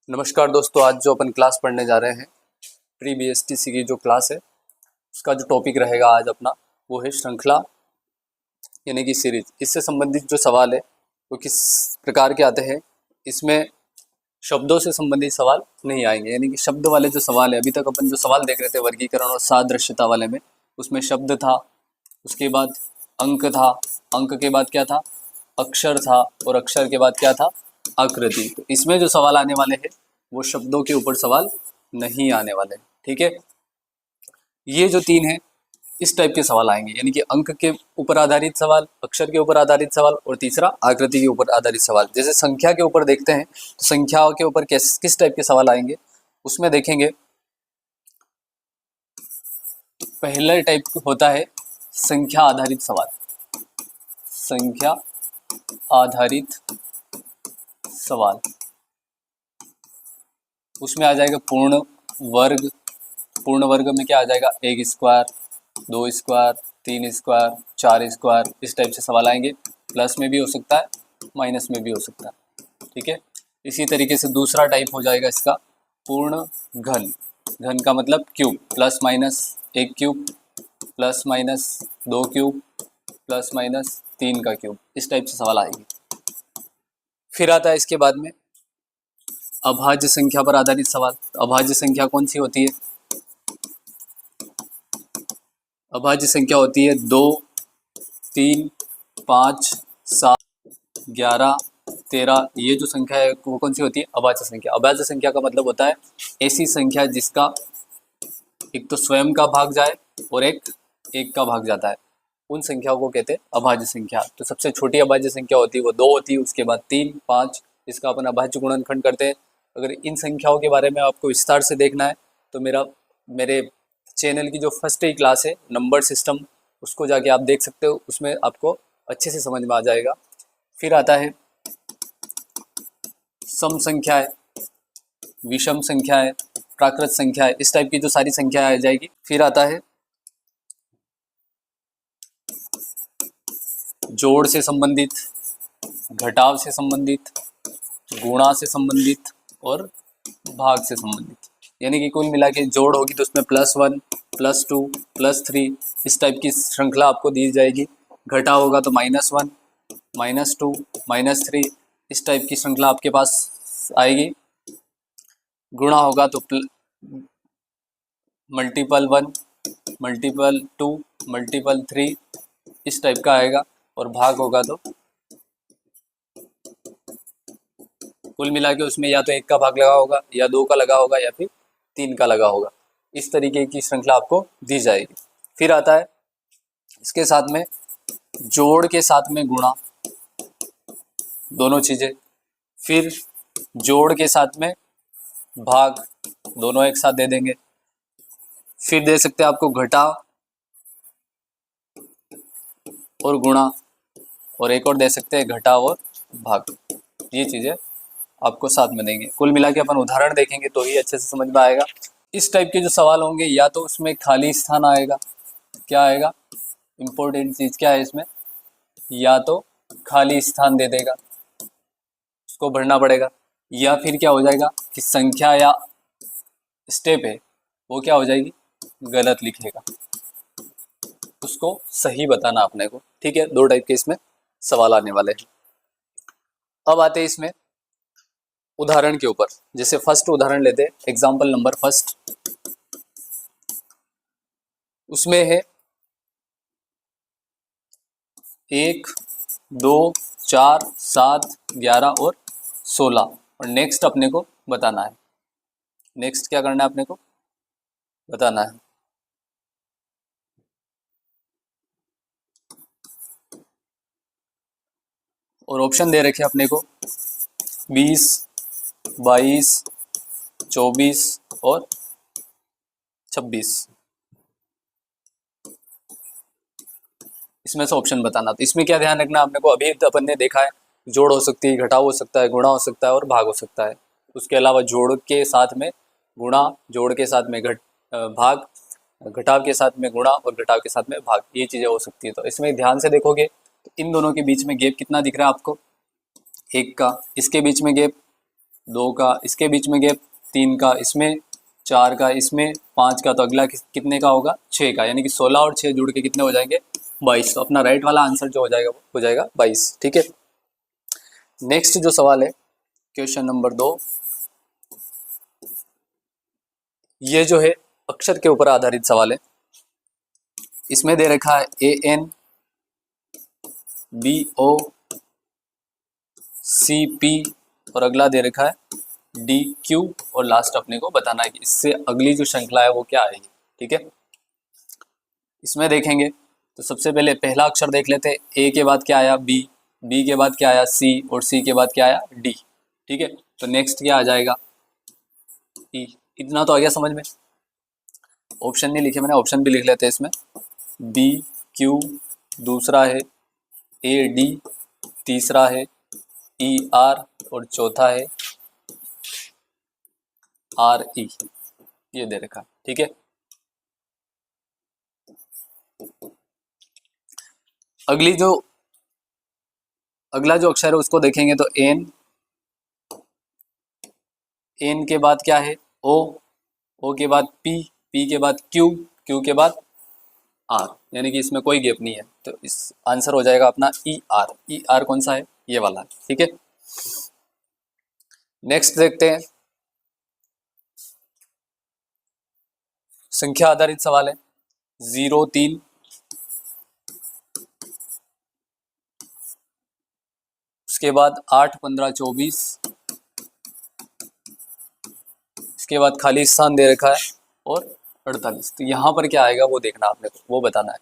नमस्कार दोस्तों, आज जो अपन क्लास पढ़ने जा रहे हैं प्री बीएसटीसी की जो क्लास है उसका जो टॉपिक रहेगा आज अपना वो है श्रृंखला यानी कि सीरीज। इससे संबंधित जो सवाल है वो किस प्रकार के आते हैं, इसमें शब्दों से संबंधित सवाल नहीं आएंगे। यानी कि शब्द वाले जो सवाल है, अभी तक अपन जो सवाल देख रहे थे वर्गीकरण और सादृश्यता वाले में, उसमें शब्द था, उसके बाद अंक था, अंक के बाद क्या था, अक्षर था, और अक्षर के बाद क्या था, आकृति। तो इसमें जो सवाल आने वाले हैं वो शब्दों के ऊपर सवाल नहीं आने वाले, ठीक है। ये जो तीन है इस टाइप के सवाल आएंगे, यानी कि अंक के ऊपर आधारित सवाल, अक्षर के ऊपर आधारित सवाल, और तीसरा आकृति के ऊपर आधारित सवाल। जैसे संख्या के ऊपर देखते हैं तो संख्याओं के ऊपर किस टाइप के सवाल आएंगे उसमें देखेंगे। तो पहला टाइप होता है संख्या आधारित सवाल। संख्या आधारित सवाल उसमें आ जाएगा पूर्ण वर्ग। पूर्ण वर्ग में क्या आ जाएगा, 1 स्क्वायर, 2 स्क्वायर, 3 स्क्वायर, 4 स्क्वायर, इस टाइप से सवाल आएंगे। प्लस में भी हो सकता है, माइनस में भी हो सकता है, ठीक है। इसी तरीके से दूसरा टाइप हो जाएगा इसका पूर्ण घन। घन का मतलब cube, plus minus 1 cube, plus minus 2 cube, plus minus 3 का क्यूब, इस टाइप से सवाल आएंगे। फिर आता है इसके बाद में अभाज्य संख्या पर आधारित सवाल। अभाज्य संख्या कौन सी होती है? अभाज्य संख्या होती है 2, 3, 5, 7, 11, 13। ये जो संख्या है वो कौन सी होती है? अभाज्य संख्या। अभाज्य संख्या का मतलब होता है ऐसी संख्या जिसका एक तो स्वयं का भाग जाए और एक का भाग जाता है, उन संख्याओं को कहते हैं अभाज्य संख्या। तो सबसे छोटी अभाज्य संख्या होती है वो 2 होती है, उसके बाद 3, 5, इसका अपन अभाज्य गुणनखंड करते हैं। अगर इन संख्याओं के बारे में आपको विस्तार से देखना है तो मेरे चैनल की जो फर्स्ट ही क्लास है नंबर सिस्टम, उसको जाके आप देख सकते हो, उसमें आपको अच्छे से समझ में आ जाएगा। फिर आता है सम संख्या है, विषम संख्या है, प्राकृत संख्या है, इस टाइप की जो सारी संख्या आ जाएगी। फिर आता है जोड़ से संबंधित, घटाव से संबंधित, गुणा से संबंधित और भाग से संबंधित। यानी कि कुल मिला के जोड़ होगी तो उसमें +1, +2, +3 इस टाइप की श्रृंखला आपको दी जाएगी। घटाव होगा तो -1, -2, -3 इस टाइप की श्रृंखला आपके पास आएगी। गुणा होगा तो ×1, ×2, ×3 इस टाइप का आएगा। और भाग होगा तो कुल मिला के उसमें या तो 1 का भाग लगा होगा, या 2 का लगा होगा, या फिर 3 का लगा होगा। इस तरीके की श्रृंखला आपको दी जाएगी। फिर आता है इसके साथ में जोड़ के साथ में गुणा, दोनों चीजें। फिर जोड़ के साथ में भाग, दोनों एक साथ दे देंगे। फिर दे सकते हैं आपको घटाव और गुणा, और एक और दे सकते हैं घटाव और भाग। ये चीजें आपको साथ में देंगे। कुल मिला के अपन उदाहरण देखेंगे तो ही अच्छे से समझ में आएगा। इस टाइप के जो सवाल होंगे या तो उसमें खाली स्थान आएगा, क्या आएगा, इंपॉर्टेंट चीज क्या है इसमें, या तो खाली स्थान दे देगा, उसको भरना पड़ेगा। या फिर क्या हो जाएगा कि संख्या या स्टेप है वो क्या हो जाएगी, गलत लिखेगा, उसको सही बताना अपने को, ठीक है। 2 टाइप के इसमें सवाल आने वाले हैं। अब आते हैं इसमें उदाहरण के ऊपर। जैसे फर्स्ट उदाहरण लेते हैं, एग्जाम्पल नंबर फर्स्ट, उसमें है 1, 2, 4, 7, 11 और 16। और नेक्स्ट अपने को बताना है, नेक्स्ट क्या करना है अपने को बताना है। और ऑप्शन दे रखे अपने को 20, 22, 24 और 26। इसमें से ऑप्शन बताना। तो इसमें क्या ध्यान रखना अपने को, अभी अपन ने देखा है जोड़ हो सकती है, घटाव हो सकता है, गुणा हो सकता है और भाग हो सकता है। उसके अलावा जोड़ के साथ में गुणा, जोड़ के साथ में भाग, घटाव के साथ में गुणा और घटाव के साथ में भाग, ये चीजें हो सकती है। तो इसमें ध्यान से देखोगे तो इन दोनों के बीच में गैप कितना दिख रहा है आपको, 1 का। इसके बीच में गैप 2 का इसके बीच में गैप, 3 का इसमें, 4 का इसमें, 5 का, तो अगला कितने का होगा, 6 का, यानी कि 16 और 6 जुड़ के कितने हो जाएंगे, 22। तो अपना राइट वाला आंसर जो हो जाएगा वो हो जाएगा 22। ठीक है, नेक्स्ट जो सवाल है क्वेश्चन नंबर 2, ये जो है अक्षर के ऊपर आधारित सवाल है। इसमें दे रखा है ANBOCP और अगला दे रखा है DQ और लास्ट अपने को बताना है कि इससे अगली जो श्रृंखला है वो क्या आएगी। ठीक है, इसमें देखेंगे तो सबसे पहले पहला अक्षर देख लेते हैं। ए के बाद क्या आया B, B के बाद क्या आया C और C के बाद क्या आया D। ठीक है, तो नेक्स्ट क्या आ जाएगा E। इतना तो आ गया समझ में। ऑप्शन नहीं लिखे मैंने, ऑप्शन भी लिख लेते हैं इसमें। BQ दूसरा है, AD तीसरा है, ER और चौथा है RE, ये दे रखा। ठीक है, अगला जो अक्षर है उसको देखेंगे तो एन के बाद क्या है ओ के बाद पी के बाद क्यू के बाद आर, यानी कि इसमें कोई गैप नहीं है, तो इस आंसर हो जाएगा अपना ई आर कौन सा है, ये वाला। ठीक है, नेक्स्ट देखते हैं, संख्या आधारित सवाल है। 0 3 उसके बाद 8 15 24, इसके बाद खाली स्थान दे रखा है और 48। तो यहाँ पर क्या आएगा वो देखना आपने को, वो बताना है।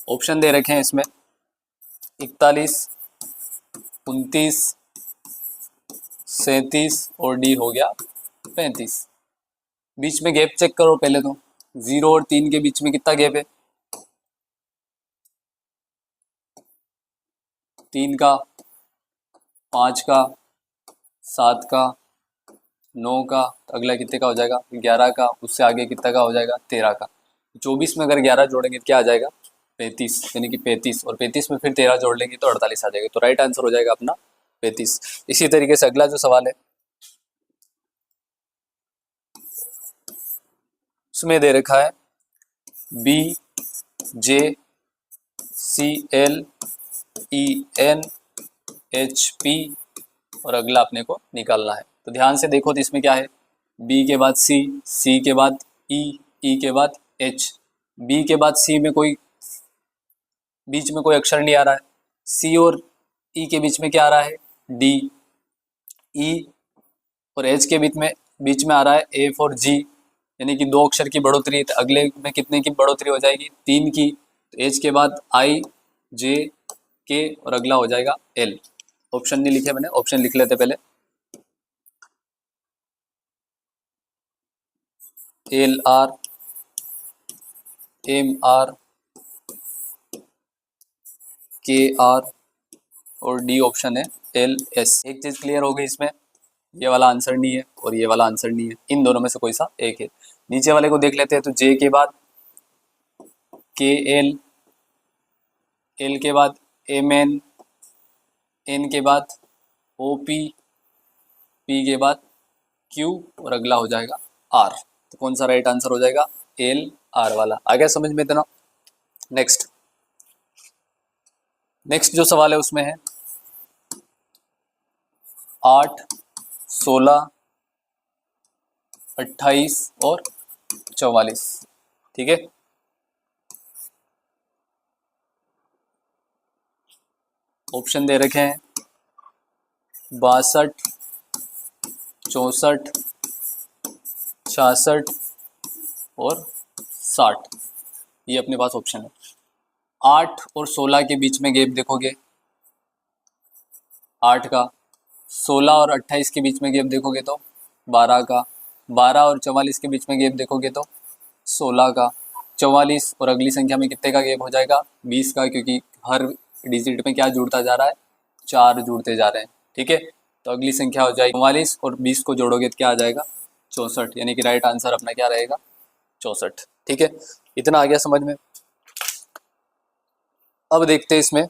ऑप्शन दे रखे हैं इसमें 41 29 37 और डी हो गया 35। बीच में गैप चेक करो पहले तो, 0 और 3 के बीच में कितना गैप है, 3 का, 5 का, 7 का, 9 का, तो अगला कितने का हो जाएगा 11 का, उससे आगे कितना का हो जाएगा 13 का। 24 में अगर 11 जोड़ेंगे तो क्या आ जाएगा 35, यानी कि 35, और 35 में फिर 13 जोड़ लेंगे तो 48 आ जाएगा। तो राइट आंसर हो जाएगा अपना 35। इसी तरीके से अगला जो सवाल है उसमें दे रखा है BJCLENHP और अगला अपने को निकालना है। तो ध्यान से देखो तो इसमें क्या है, B के बाद C के बाद E के बाद H। B के बाद C में कोई बीच में कोई अक्षर नहीं आ रहा है, C और E के बीच में क्या आ रहा है D, E और H के बीच में आ रहा है F और G, यानी कि 2 अक्षर की बढ़ोतरी। तो अगले में कितने की बढ़ोतरी हो जाएगी 3 की। तो H के बाद I J K और अगला हो जाएगा L। ऑप्शन नहीं लिखे मैंने, ऑप्शन लिख लेते पहले। LR MR KR और D ऑप्शन है LS। एक चीज क्लियर हो गई इसमें, ये वाला आंसर नहीं है और ये वाला आंसर नहीं है, इन दोनों में से कोई सा एक है। नीचे वाले को देख लेते हैं, तो J के बाद KL, L के बाद MN, N के बाद OP, P के बाद Q और अगला हो जाएगा R। तो कौन सा राइट आंसर हो जाएगा LR वाला। आ गया समझ में इतना। नेक्स्ट जो सवाल है उसमें है 8 16 28 और 44। ठीक है, ऑप्शन दे रखे हैं 62 64 66 और 60, ये अपने पास ऑप्शन है। 8 और 16 के बीच में गैप देखोगे 8 का, 16 और 28 के बीच में गैप देखोगे तो 12 का, 12 और 44 के बीच में गैप देखोगे तो 16 का, 44 और अगली संख्या में कितने का गैप हो जाएगा 20 का, क्योंकि हर डिजिट में क्या जुड़ता जा रहा है 4 जुड़ते जा रहे हैं। ठीक है, तो अगली संख्या हो जाएगी 44 और 20 को जोड़ोगे तो क्या आ जाएगा 64, यानी कि राइट आंसर अपना क्या रहेगा 64। ठीक है, इतना आ गया समझ में। अब देखते हैं इसमें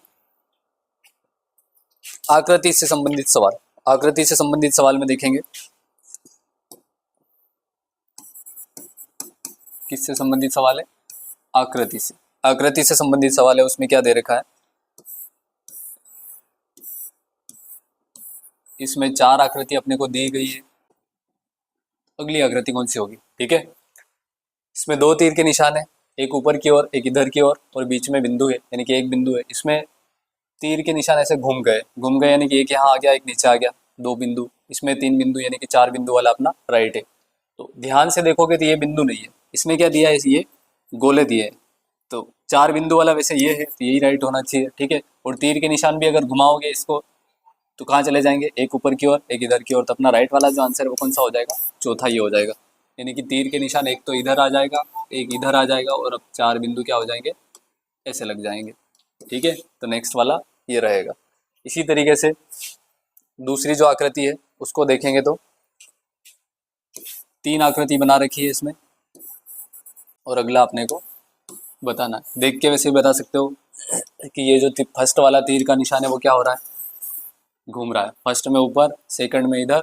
आकृति से संबंधित सवाल। आकृति से संबंधित सवाल में देखेंगे किससे संबंधित सवाल है? आकृति से। आकृति से संबंधित सवाल है, उसमें क्या दे रखा है? इसमें 4 आकृति अपने को दी गई है। अगली आकृति कौन सी होगी? ठीक है, इसमें 2 तीर के निशान है, एक ऊपर की ओर एक इधर की ओर और बीच में बिंदु है, यानी कि एक बिंदु है। इसमें तीर के निशान ऐसे घूम गए यानी कि एक यहाँ आ गया एक नीचे आ गया, 2 बिंदु। इसमें 3 बिंदु यानी कि 4 बिंदु वाला अपना राइट है। तो ध्यान से देखोगे तो ये बिंदु नहीं है, इसमें क्या दिया है? ये गोले दिए हैं। तो 4 बिंदु वाला वैसे ये है, तो यही राइट होना चाहिए। ठीक है, और तीर के निशान भी अगर घुमाओगे इसको तो कहाँ चले जाएंगे? एक ऊपर की ओर एक इधर की ओर। तो अपना राइट वाला जो आंसर है वो कौन सा हो जाएगा? चौथा ये हो जाएगा। यानी कि तीर के निशान एक तो इधर आ जाएगा, एक इधर आ जाएगा और अब 4 बिंदु क्या हो जाएंगे? ऐसे लग जाएंगे। ठीक है, तो नेक्स्ट वाला ये रहेगा। इसी तरीके से दूसरी जो आकृति है उसको देखेंगे तो 3 आकृति बना रखी है इसमें, और अगला अपने को बताना है। देख के वैसे ही बता सकते हो कि ये जो फर्स्ट वाला तीर का निशान है वो क्या हो रहा है? घूम रहा है। फर्स्ट में ऊपर, सेकंड में इधर,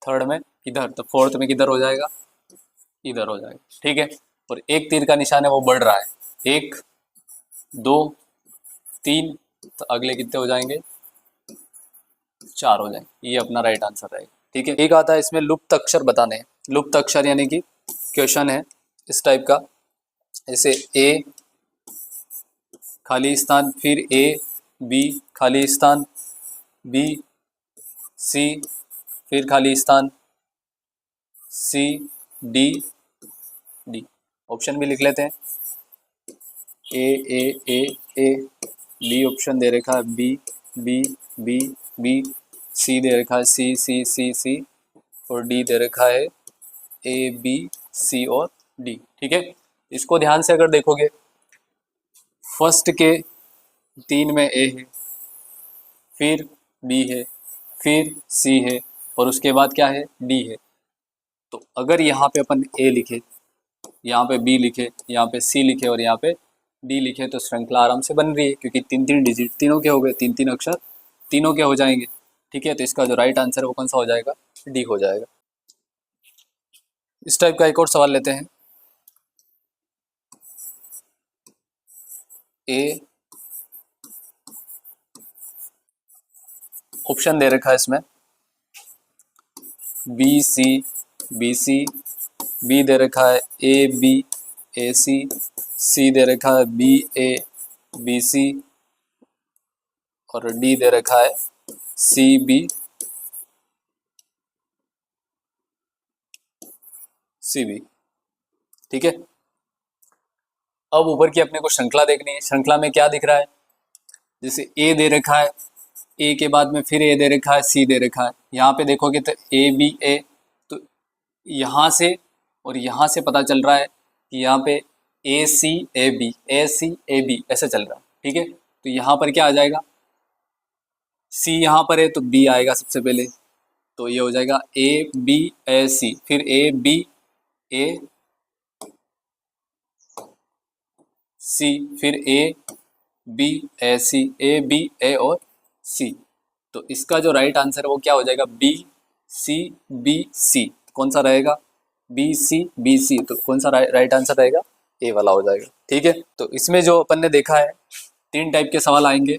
थर्ड में इधर, तो फोर्थ में किधर हो जाएगा? इधर हो जाएगा। ठीक है, और एक तीर का निशान है वो बढ़ रहा है, 1 2 3, तो अगले कितने हो जाएंगे? 4 हो जाएंगे। ये अपना राइट आंसर रहेगा। ठीक है, एक आता है इसमें लुप्त अक्षर बताने हैं। लुप्त अक्षर यानी कि क्वेश्चन है इस टाइप का, जैसे ए खाली स्थान, फिर ए बी खाली स्थान, बी सी फिर खाली स्थान, सी डी डी। ऑप्शन भी लिख लेते हैं, ए ए ए ए, बी ऑप्शन दे रखा है बी बी बी बी, सी दे रखा है सी सी सी सी, और डी दे रखा है ए बी सी और डी। ठीक है, इसको ध्यान से अगर देखोगे, फर्स्ट के 3 में ए है, फिर बी है, फिर सी है, और उसके बाद क्या है? डी है। तो अगर यहाँ पे अपन ए लिखे, यहाँ पे बी लिखे, यहाँ पे सी लिखे और यहाँ पे डी लिखे तो श्रृंखला आराम से बन रही है, क्योंकि 3-3 डिजिट तीनों के हो गए, 3-3 अक्षर तीनों के हो जाएंगे। ठीक है, तो इसका जो राइट आंसर है वो कौन सा हो जाएगा? डी हो जाएगा। इस टाइप का एक और सवाल लेते हैं। ए ऑप्शन दे रखा है इसमें B C B C, B दे रखा है ए बी ए सी दे रखा है बी ए बी सी, और डी दे रखा है सी बी सी बी। ठीक है, अब ऊपर की अपने को श्रृंखला देखनी है। श्रृंखला में क्या दिख रहा है? जैसे ए दे रखा है, ए के बाद में फिर ए दे रखा है, सी दे रखा है। यहाँ पे देखोगे तो ए बी ए, तो यहाँ से और यहाँ से पता चल रहा है कि यहाँ पे ए सी ए बी ऐसे चल रहा है। ठीक है, तो यहाँ पर क्या आ जाएगा? सी यहाँ पर है तो बी आएगा सबसे पहले, तो ये हो जाएगा ए बी ए सी, फिर ए बी ए सी, फिर A B A C, A B ए और सी। तो इसका जो राइट आंसर है वो क्या हो जाएगा? B C B C. कौन सा रहेगा? B C B C. तो कौन सा राइट आंसर रहेगा? ए वाला हो जाएगा। ठीक है, तो इसमें जो अपन ने देखा है 3 टाइप के सवाल आएंगे।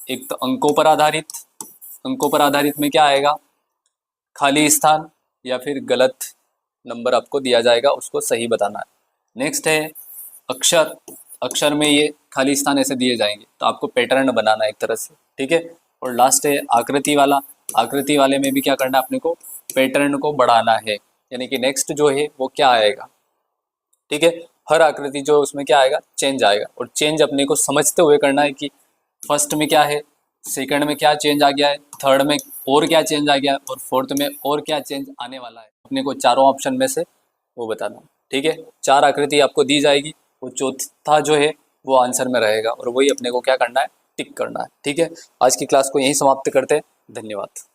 एक तो अंकों पर आधारित, अंकों पर आधारित में क्या आएगा? खाली स्थान या फिर गलत नंबर आपको दिया जाएगा, उसको सही बताना है। नेक्स्ट है अक्षर, अक्षर में ये खाली स्थान ऐसे दिए जाएंगे तो आपको पैटर्न बनाना है एक तरह से। ठीक है, और लास्ट है आकृति वाला। आकृति वाले में भी क्या करना है अपने को? पैटर्न को बढ़ाना है, यानी कि नेक्स्ट जो है वो क्या आएगा? ठीक है, हर आकृति जो उसमें क्या आएगा? चेंज आएगा, और चेंज अपने को समझते हुए करना है कि फर्स्ट में क्या है, सेकंड में क्या चेंज आ गया है, थर्ड में और क्या चेंज आ गया है, और फोर्थ में और क्या चेंज आने वाला है। अपने को चारों ऑप्शन में से वो बताना। ठीक है, 4 आकृति आपको दी जाएगी, वो चौथा जो है वो आंसर में रहेगा, और वही अपने को क्या करना है? टिक करना है। ठीक है, आज की क्लास को यहीं समाप्त करते हैं। धन्यवाद।